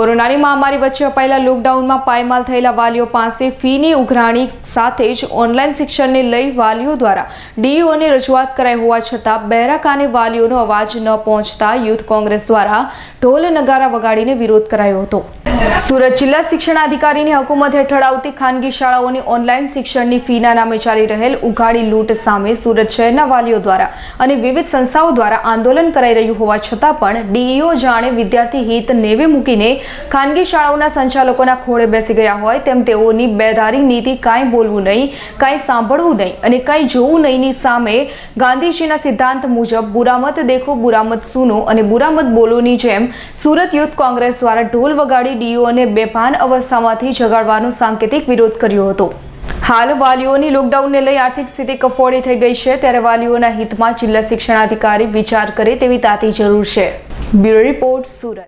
કોરોનાની મહામારી વચ્ચે અપાયેલા લોકડાઉનમાં પાયમાલ થયેલા વાલીઓ પાસે ફીની ઉઘરાણી સાથે જ ઓનલાઈન શિક્ષણને લઈ વાલીઓ દ્વારા ડીઈઓને રજૂઆત કરાઈ હોવા છતાં બહેરા કાને વાલીઓનો અવાજ ન પહોંચતા યુથ કોંગ્રેસ દ્વારા ઢોલ નગારા વગાડીને વિરોધ કરાયો હતો। સુરત જિલ્લા શિક્ષણાધિકારીની હુકુમત હેઠળ આવતી ખાનગી શાળાઓની ઓનલાઈન શિક્ષણની ફીના નામે ચાલી રહેલ ઉઘાડી લૂંટ સામે સુરત શહેરના વાલીઓ દ્વારા અને વિવિધ સંસ્થાઓ દ્વારા આંદોલન કરાઈ રહ્યું હોવા છતાં પણ ડીઈઓ જાણે વિદ્યાર્થી હિત નેવે મૂકીને ખાનગી શાળાઓના સંચાલકોના ખોળે બેસી ગયા હોય તેમ તેઓની બેદારી નીતિ કાંઈ બોલવું નહીં, કાંઈ સાંભળવું નહીં અને કાંઈ જોવું નહીંની સામે ગાંધીજીના સિદ્ધાંત મુજબ બુરા મત દેખો, બુરા મત સુનો અને બુરા મત બોલોની જેમ સુરત યુથ કોંગ્રેસ દ્વારા ઢોલ વગાડી ડીઈઓને બેભાન અવસ્થામાંથી જગાડવાનો સાંકેતિક વિરોધ કર્યો હતો। હાલ વાલીઓની લોકડાઉનને લઈ આર્થિક સ્થિતિ કફોડી થઈ ગઈ છે, ત્યારે વાલીઓના હિતમાં જિલ્લા શિક્ષણાધિકારી વિચાર કરે તેવી તાતી જરૂર છે। Bureau report, Surat.